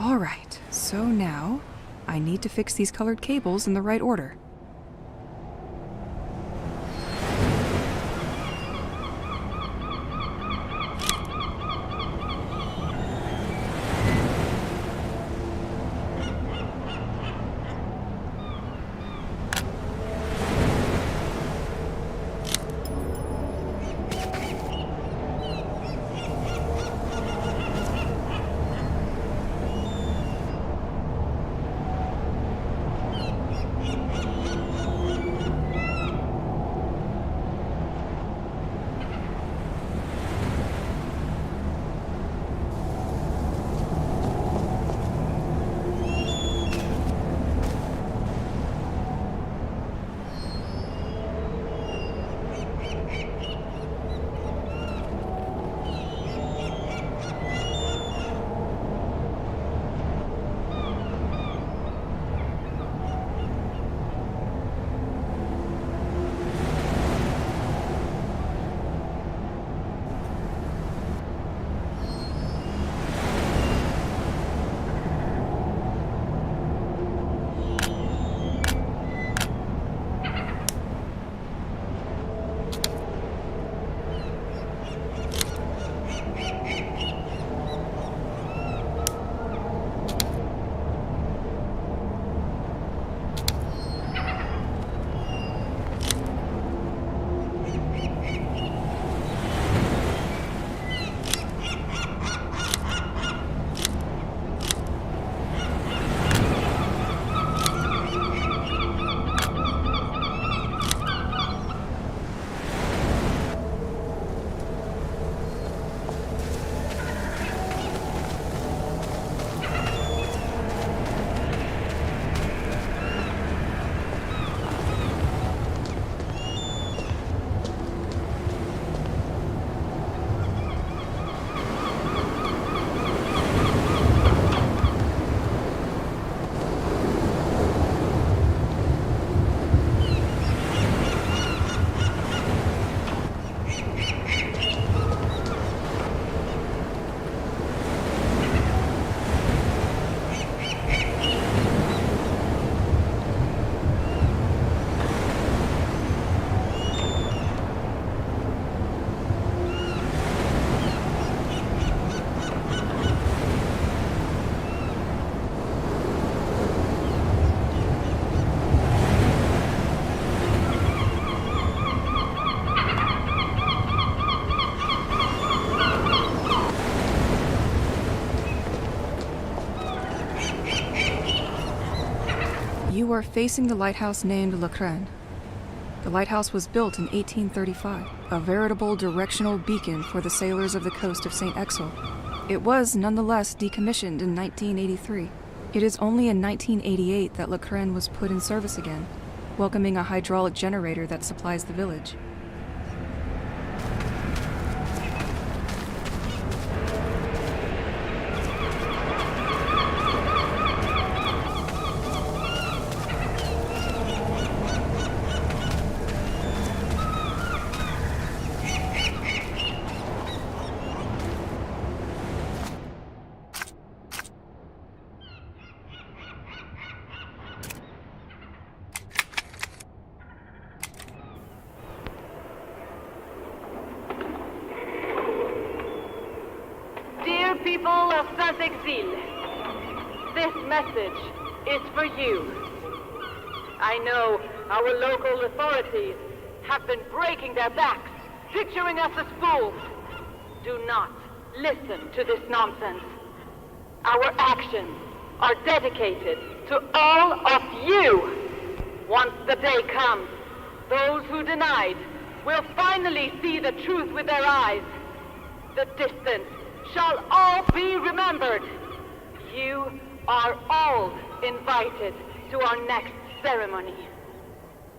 Alright, so now I need to fix these colored cables in the right order. You are facing the lighthouse named Le Crane. The lighthouse was built in 1835, a veritable directional beacon for the sailors of the coast of St. Exel. It was nonetheless decommissioned in 1983. It is only in 1988 that Le Crane was put in service again, welcoming a hydraulic generator that supplies the village. People of Saint-Exil, this message is for you. I know our local authorities have been breaking their backs, picturing us as fools. Do not listen to this nonsense. Our actions are dedicated to all of you. Once the day comes, those who denied will finally see the truth with their eyes. The distance shall all be remembered. You are all invited to our next ceremony.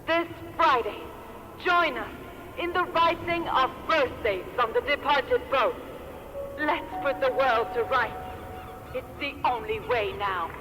This Friday, join us in the writing of birthdays on the departed boat. Let's put the world to rights. It's the only way now.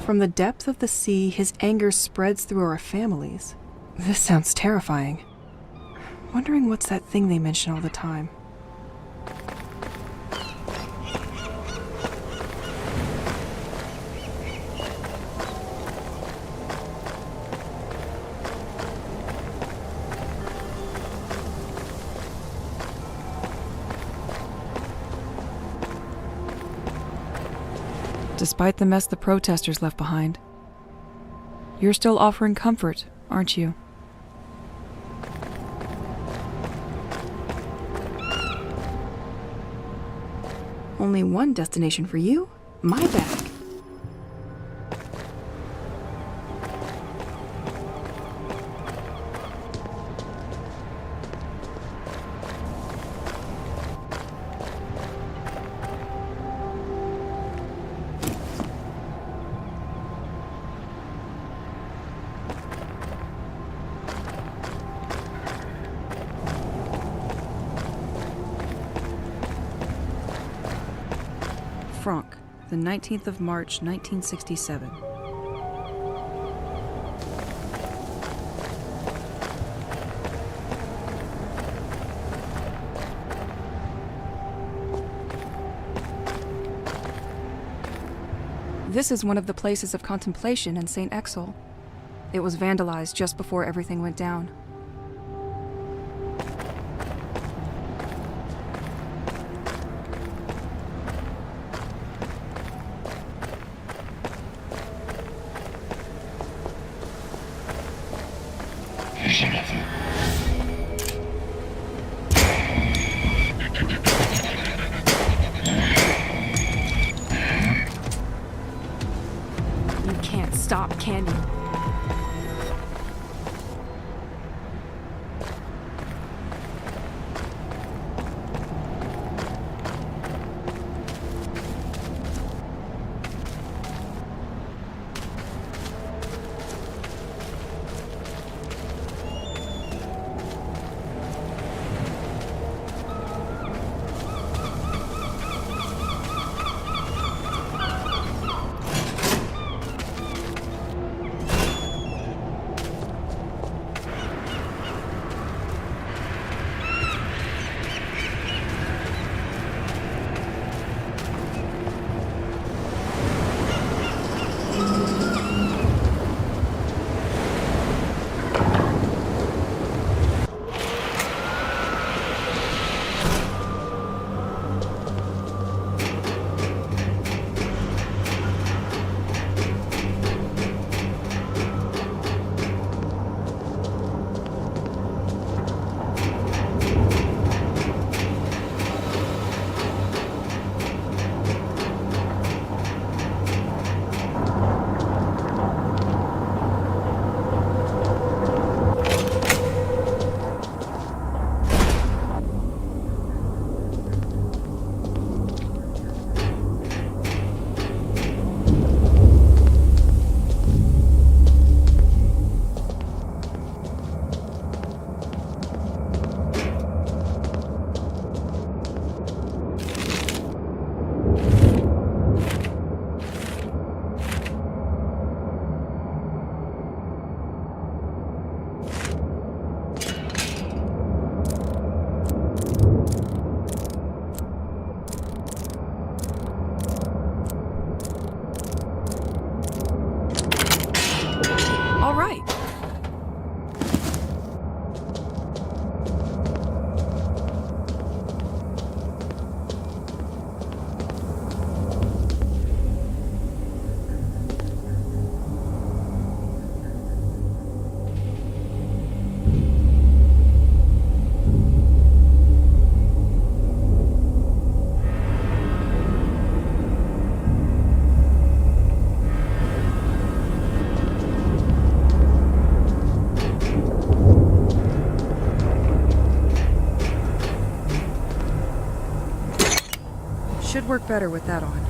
From the depth of the sea, his anger spreads through our families. This sounds terrifying. Wondering what's that thing they mention all the time. Despite the mess the protesters left behind, you're still offering comfort, aren't you? Only one destination for you? My bag. Franck, the 19th of March, 1967. This is one of the places of contemplation in Saint Exel. It was vandalized just before everything went down. You can't stop, can you? Should work better with that on.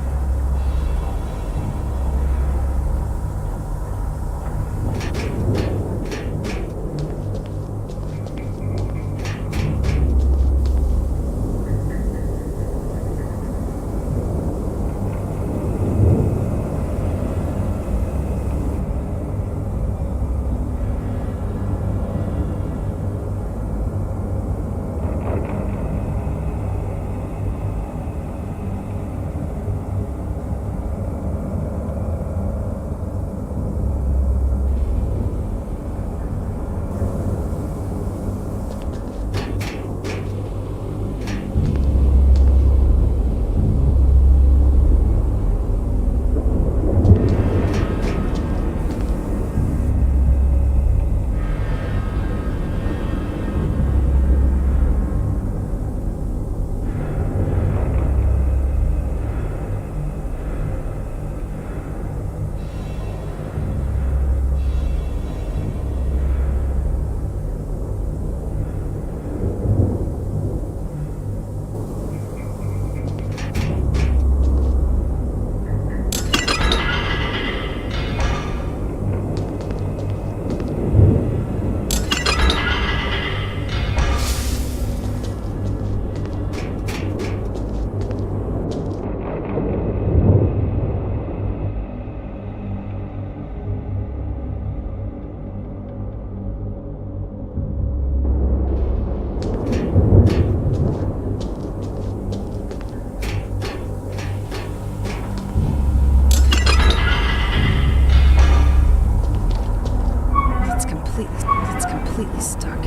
completely stuck.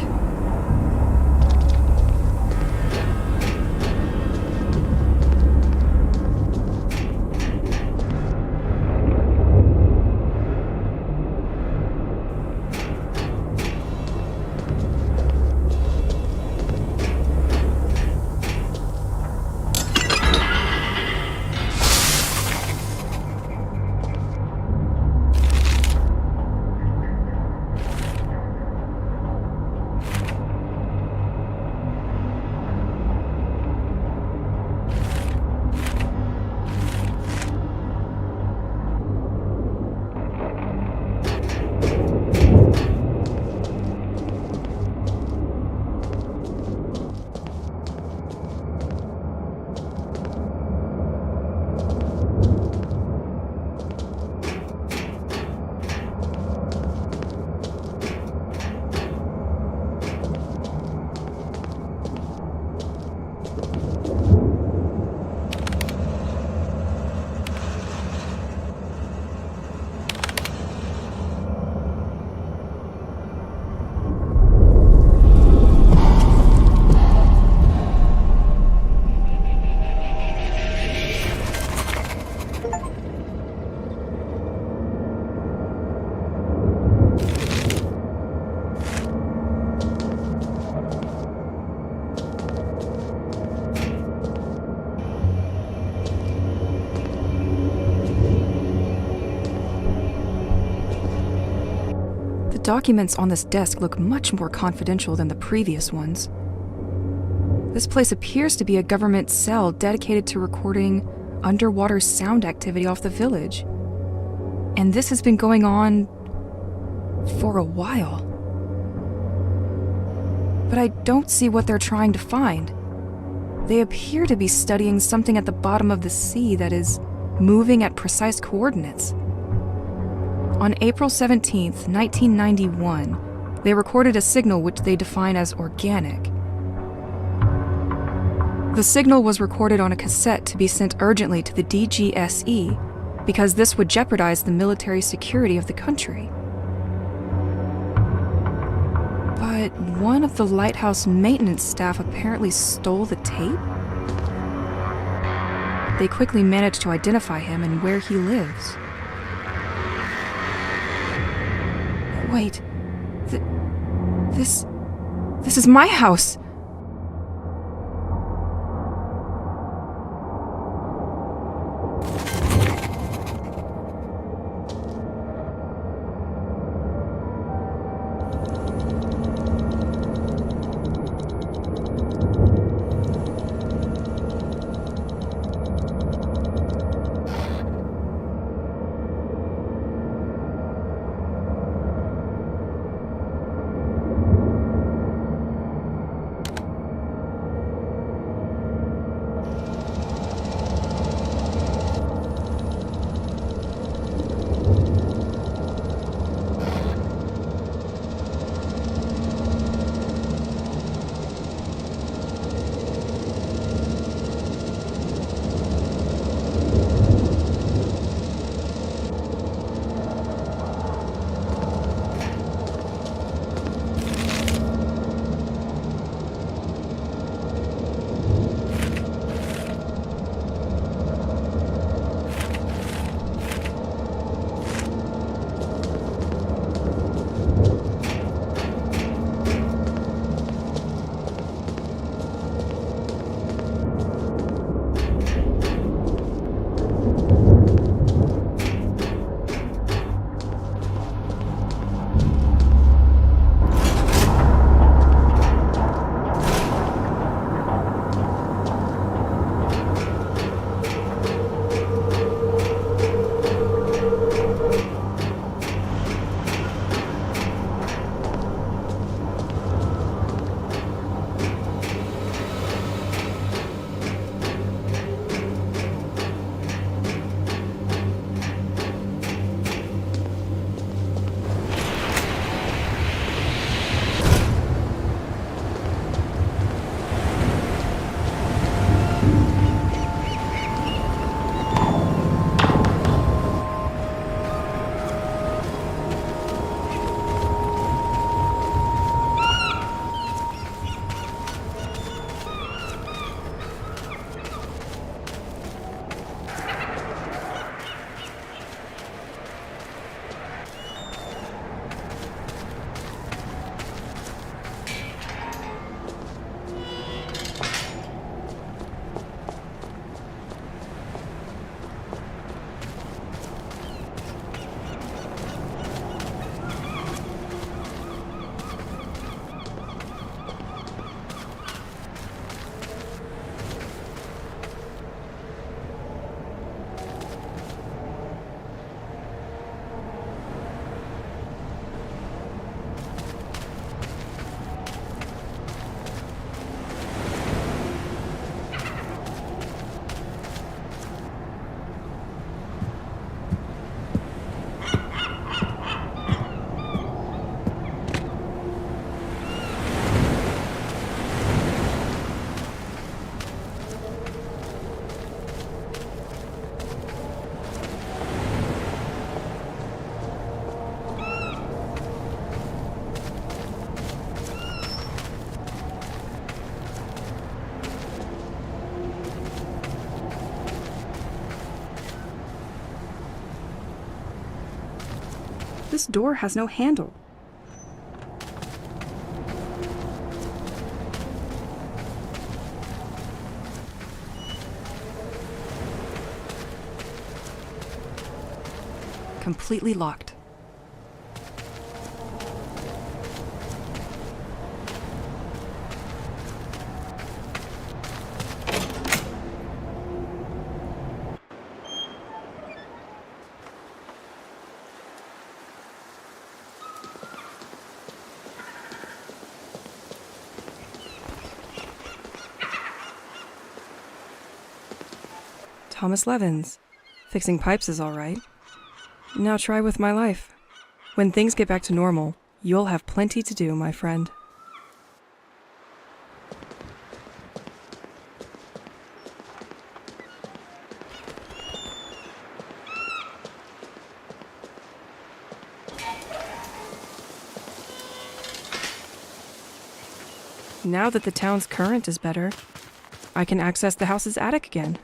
The documents on this desk look much more confidential than the previous ones. This place appears to be a government cell dedicated to recording underwater sound activity off the village. And this has been going on for a while. But I don't see what they're trying to find. They appear to be studying something at the bottom of the sea that is moving at precise coordinates. On April 17th, 1991, they recorded a signal which they define as organic. The signal was recorded on a cassette to be sent urgently to the DGSE because this would jeopardize the military security of the country. But one of the lighthouse maintenance staff apparently stole the tape? They quickly managed to identify him and where he lives. Wait, this is my house. This door has no handle. Completely locked. Thomas Levins. Fixing pipes is all right. Now try with my life. When things get back to normal, you'll have plenty to do, my friend. Now that the town's current is better, I can access the house's attic again.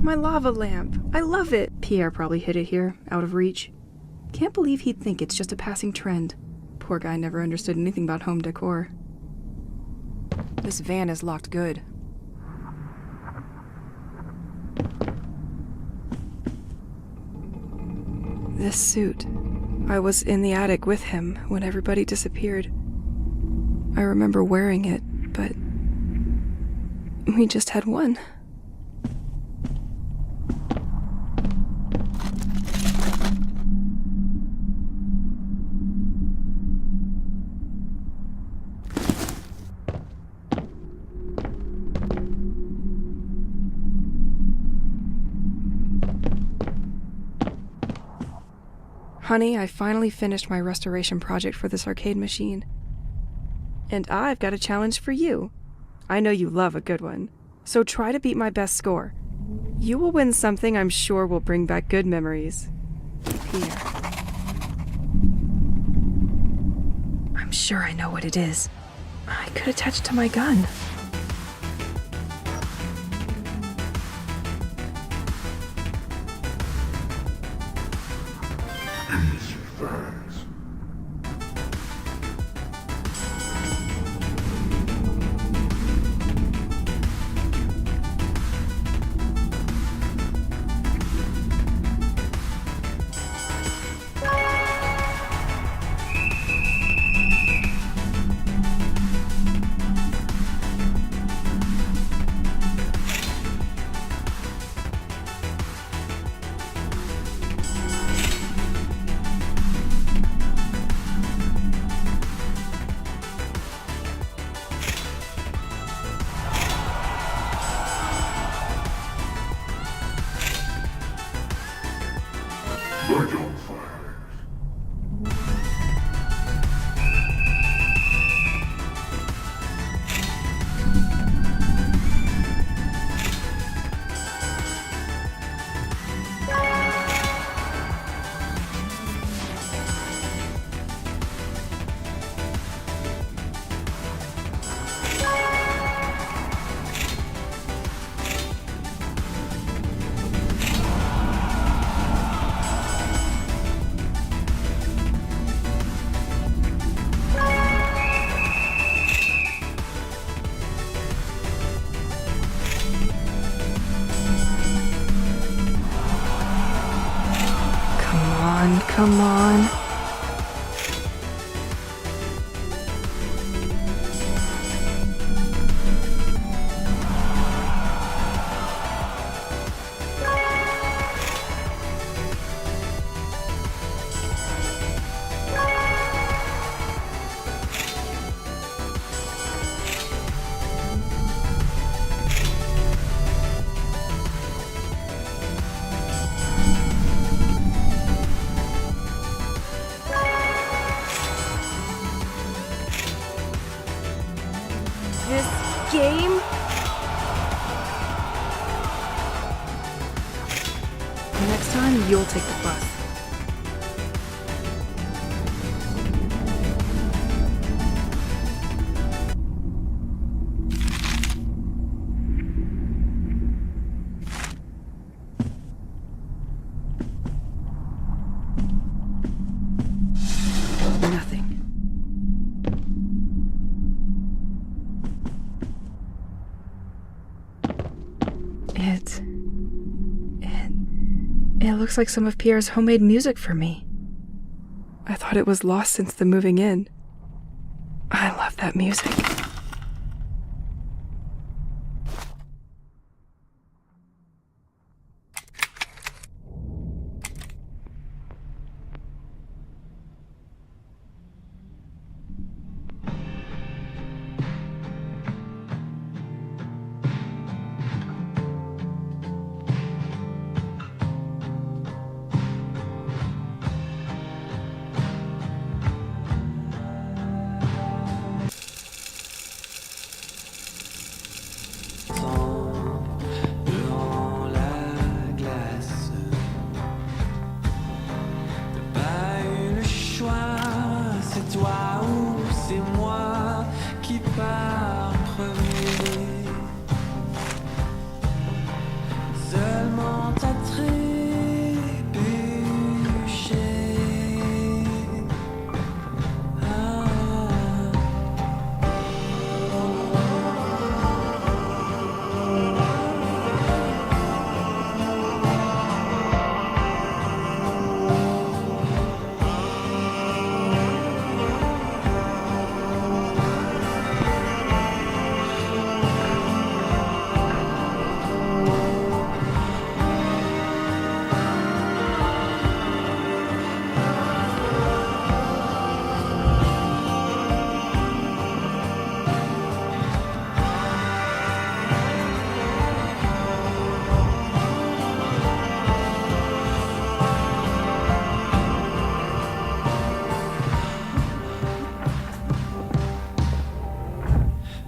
My lava lamp! I love it! Pierre probably hid it here, out of reach. Can't believe he'd think it's just a passing trend. Poor guy never understood anything about home decor. This van is locked good. This suit. I was in the attic with him when everybody disappeared. I remember wearing it, but we just had one. Honey, I finally finished my restoration project for this arcade machine. And I've got a challenge for you. I know you love a good one, so try to beat my best score. You will win something I'm sure will bring back good memories. Here. I'm sure I know what it is. I could attach it to my gun. Come on. This game? Next time, you'll take the bus. Nothing. It looks like some of Pierre's homemade music for me. I thought it was lost since the moving in. I love that music.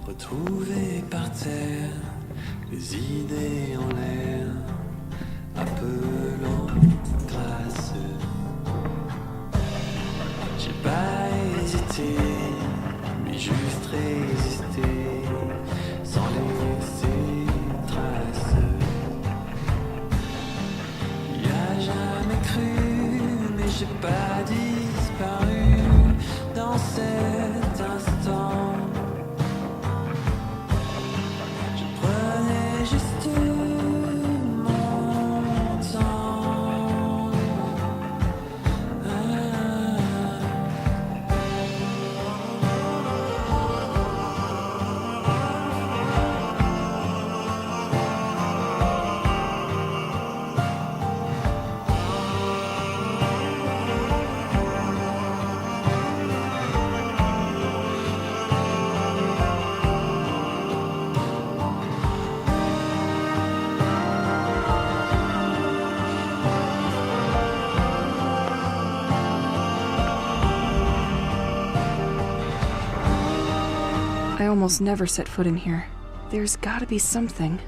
Retrouvé par terre, les idées en l'air, appelant grâce. J'ai pas hésité, mais juste résisté, sans laisser trace. Y a jamais cru, mais j'ai pas disparu dans cet instant. Juste almost never set foot in here. There's gotta be something.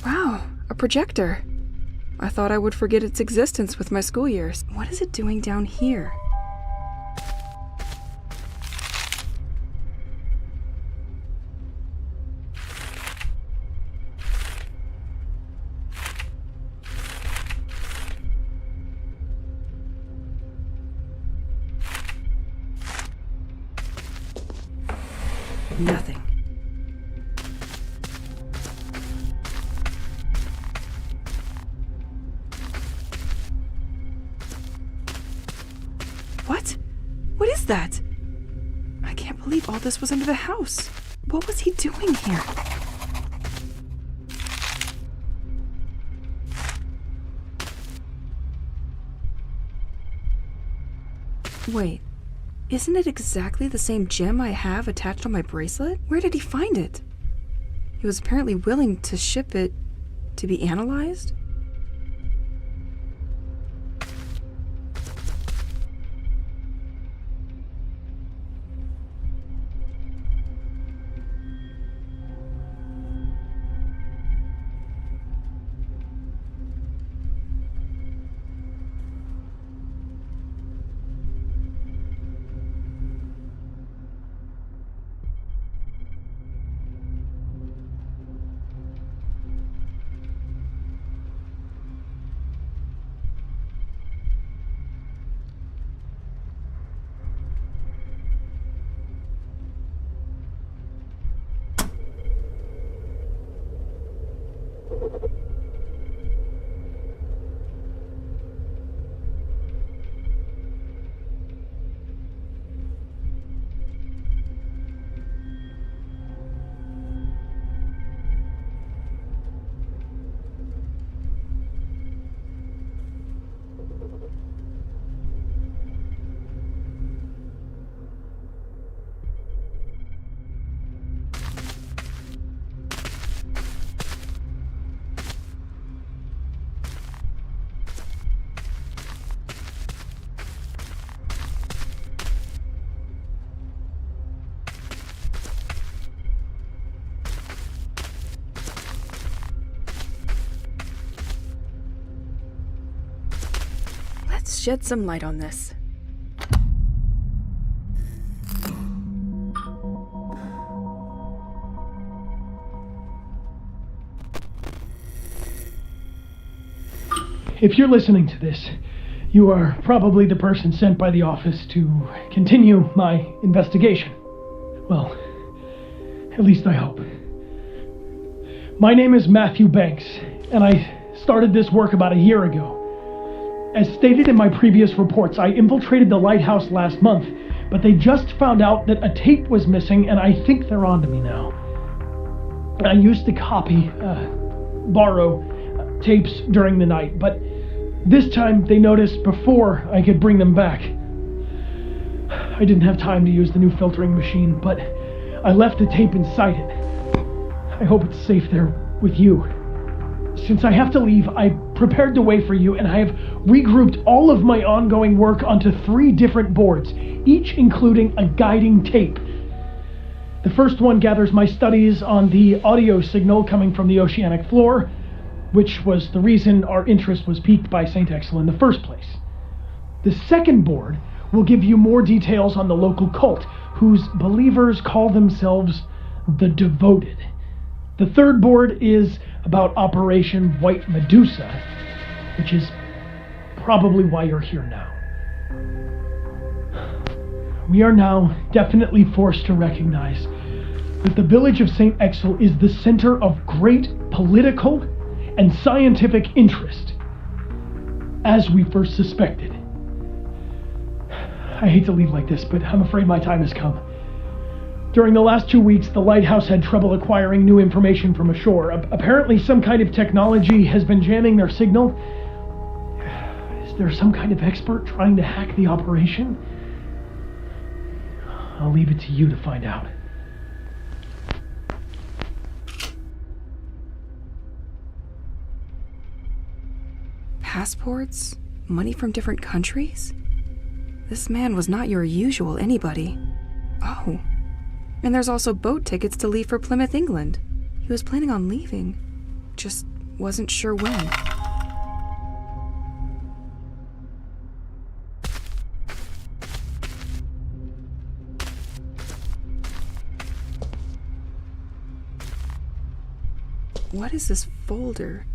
Wow, a projector. I thought I would forget its existence with my school years. What is it doing down here? Nothing. What? What is that? I can't believe all this was under the house. What was he doing here? Wait, isn't it exactly the same gem I have attached on my bracelet? Where did he find it? He was apparently willing to ship it to be analyzed? Let's shed some light on this. If you're listening to this, you are probably the person sent by the office to continue my investigation. Well, at least I hope. My name is Matthew Banks, and I started this work about a year ago. As stated in my previous reports, I infiltrated the lighthouse last month, but they just found out that a tape was missing, and I think they're onto me now. I used to borrow tapes during the night, but this time they noticed before I could bring them back. I didn't have time to use the new filtering machine, but I left the tape inside it. I hope it's safe there with you. Since I have to leave, I prepared the way for you, and I have regrouped all of my ongoing work onto 3 different boards, each including a guiding tape. The first one gathers my studies on the audio signal coming from the oceanic floor, which was the reason our interest was piqued by St. Exel in the first place. The second board will give you more details on the local cult, whose believers call themselves the Devoted. The third board is about Operation White Medusa, which is probably why you're here now. we are now definitely forced to recognize that the village of St. Exel is the center of great political and scientific interest, as we first suspected. I hate to leave like this, but I'm afraid my time has come. During the last 2 weeks, the lighthouse had trouble acquiring new information from ashore. Apparently, some kind of technology has been jamming their signal. Is there some kind of expert trying to hack the operation? I'll leave it to you to find out. Passports? Money from different countries? This man was not your usual anybody. Oh. And there's also boat tickets to leave for Plymouth, England. He was planning on leaving. Just wasn't sure when. What is this folder?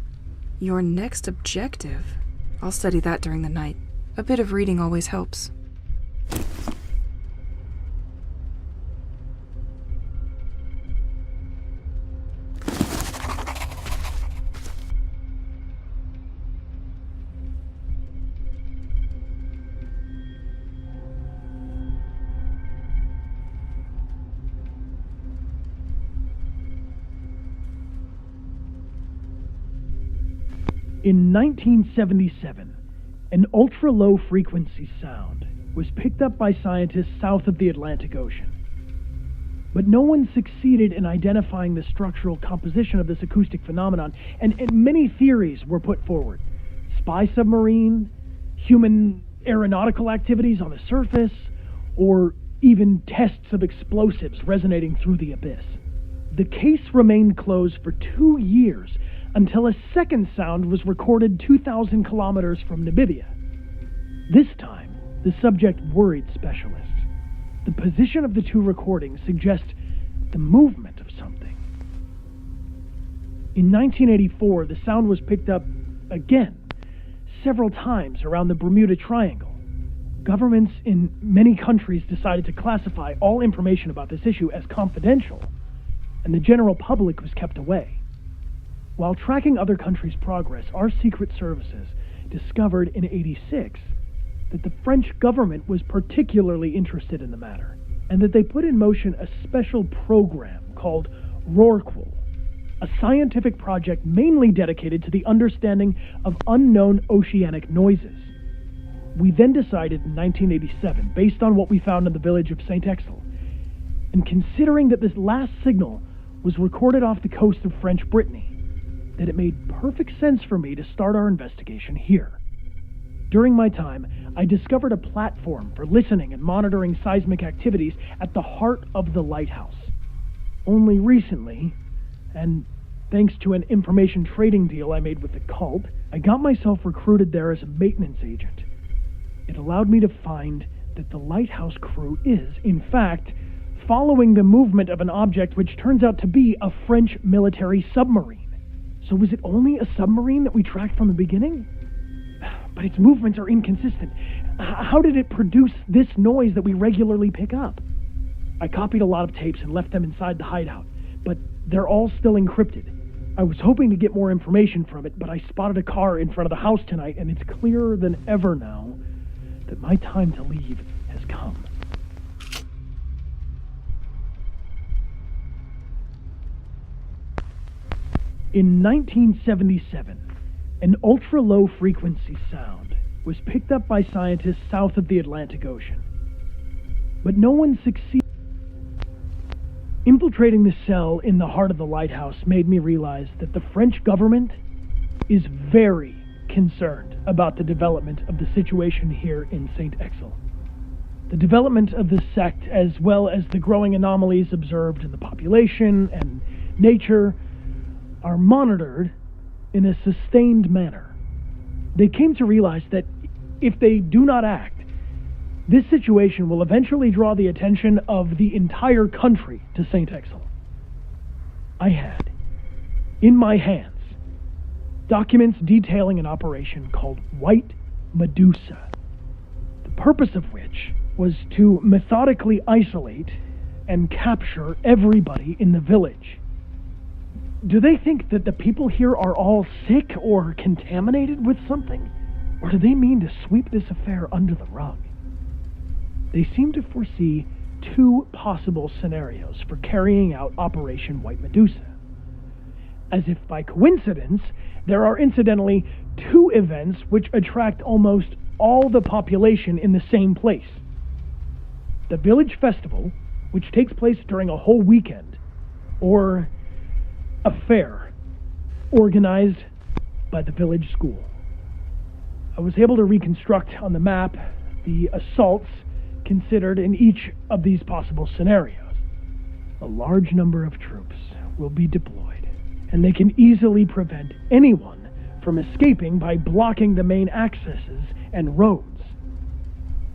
Your next objective. I'll study that during the night. A bit of reading always helps. In 1977, an ultra-low frequency sound was picked up by scientists south of the Atlantic Ocean. But no one succeeded in identifying the structural composition of this acoustic phenomenon, and many theories were put forward. Spy submarine, human aeronautical activities on the surface, or even tests of explosives resonating through the abyss. The case remained closed for 2 years, until a second sound was recorded 2,000 kilometers from Namibia. This time, the subject worried specialists. The position of the two recordings suggests the movement of something. In 1984, the sound was picked up again, several times around the Bermuda Triangle. Governments in many countries decided to classify all information about this issue as confidential, and the general public was kept away. While tracking other countries' progress, our secret services discovered in '86 that the French government was particularly interested in the matter, and that they put in motion a special program called Rorqual, a scientific project mainly dedicated to the understanding of unknown oceanic noises. We then decided in 1987, based on what we found in the village of St. Exel, and considering that this last signal was recorded off the coast of French Brittany, that it made perfect sense for me to start our investigation here. During my time, I discovered a platform for listening and monitoring seismic activities at the heart of the lighthouse. Only recently, and thanks to an information trading deal I made with the cult, I got myself recruited there as a maintenance agent. It allowed me to find that the lighthouse crew is, in fact, following the movement of an object which turns out to be a French military submarine. So was it only a submarine that we tracked from the beginning? But its movements are inconsistent. How did it produce this noise that we regularly pick up? I copied a lot of tapes and left them inside the hideout, but they're all still encrypted. I was hoping to get more information from it, but I spotted a car in front of the house tonight, and it's clearer than ever now that my time to leave has come. In 1977, an ultra-low frequency sound was picked up by scientists south of the Atlantic Ocean. But no one succeeded. Infiltrating the cell in the heart of the lighthouse made me realize that the French government is very concerned about the development of the situation here in St. Exel. The development of the sect, as well as the growing anomalies observed in the population and nature, are monitored in a sustained manner. They came to realize that if they do not act, this situation will eventually draw the attention of the entire country to St. Exel. I had, in my hands, documents detailing an operation called White Medusa, the purpose of which was to methodically isolate and capture everybody in the village. Do they think that the people here are all sick or contaminated with something? Or do they mean to sweep this affair under the rug? They seem to foresee two possible scenarios for carrying out Operation White Medusa. As if by coincidence, there are incidentally two events which attract almost all the population in the same place. The village festival, which takes place during a whole weekend, or a fair organized by the village school. I was able to reconstruct on the map the assaults considered in each of these possible scenarios. A large number of troops will be deployed, and they can easily prevent anyone from escaping by blocking the main accesses and roads.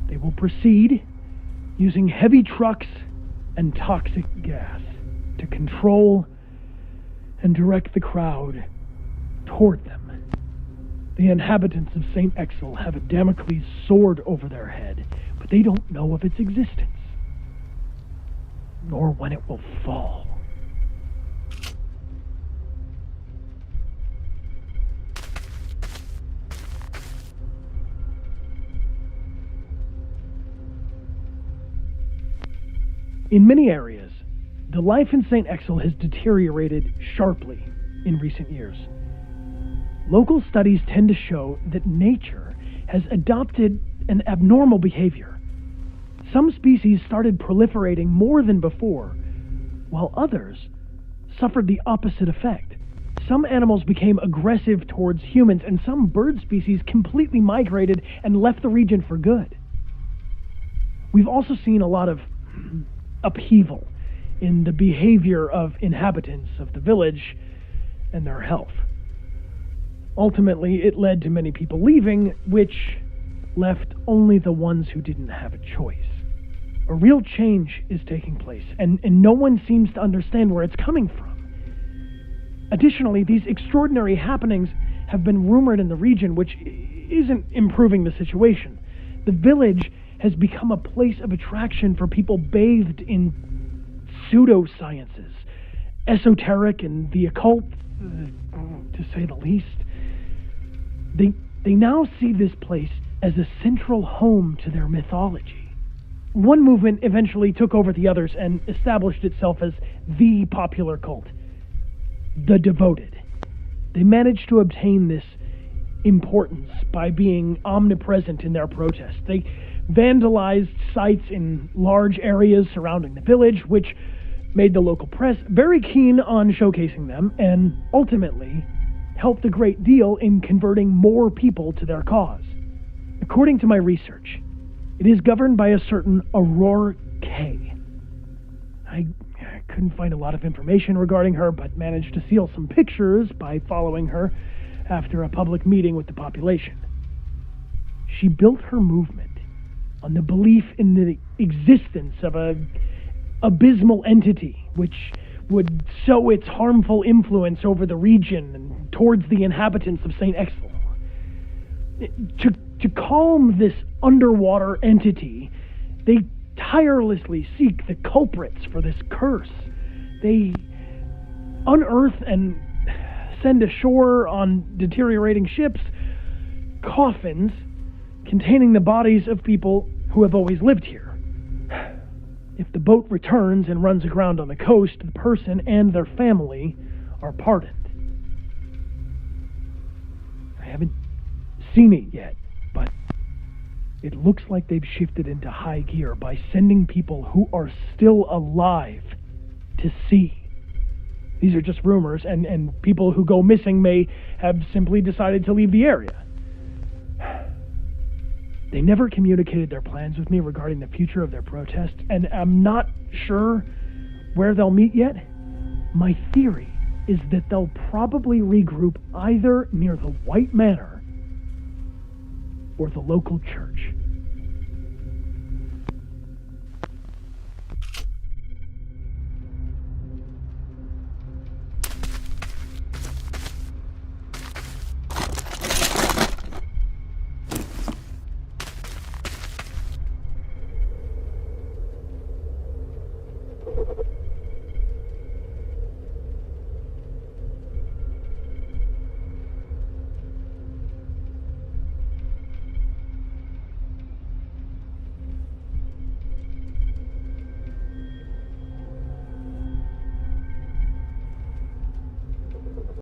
They will proceed using heavy trucks and toxic gas to control and direct the crowd toward them. The inhabitants of St. Exil have a Damocles sword over their head, but they don't know of its existence, nor when it will fall. In many areas, the life in St. Exil has deteriorated sharply in recent years. Local studies tend to show that nature has adopted an abnormal behavior. Some species started proliferating more than before, while others suffered the opposite effect. Some animals became aggressive towards humans, and some bird species completely migrated and left the region for good. We've also seen a lot of upheaval in the behavior of inhabitants of the village and their health. Ultimately, it led to many people leaving, which left only the ones who didn't have a choice. A real change is taking place, and no one seems to understand where it's coming from. Additionally, these extraordinary happenings have been rumored in the region, which isn't improving the situation. The village has become a place of attraction for people bathed in pseudosciences, esoteric and the occult, to say the least. They now see this place as a central home to their mythology. One movement eventually took over the others and established itself as the popular cult, the Devoted. They managed to obtain this importance by being omnipresent in their protests. They vandalized sites in large areas surrounding the village, which made the local press very keen on showcasing them, and ultimately helped a great deal in converting more people to their cause. According to my research, it is governed by a certain Aurora K. I couldn't find a lot of information regarding her, but managed to steal some pictures by following her after a public meeting with the population. She built her movement on the belief in the existence of an abysmal entity which would sow its harmful influence over the region and towards the inhabitants of St. Exil. To calm this underwater entity, they tirelessly seek the culprits for this curse. They unearth and send ashore on deteriorating ships coffins containing the bodies of people who have always lived here. If the boat returns and runs aground on the coast, the person and their family are pardoned. I haven't seen it yet, but it looks like they've shifted into high gear by sending people who are still alive to sea. These are just rumors, and people who go missing may have simply decided to leave the area. They never communicated their plans with me regarding the future of their protest, and I'm not sure where they'll meet yet. My theory is that they'll probably regroup either near the White Manor or the local church.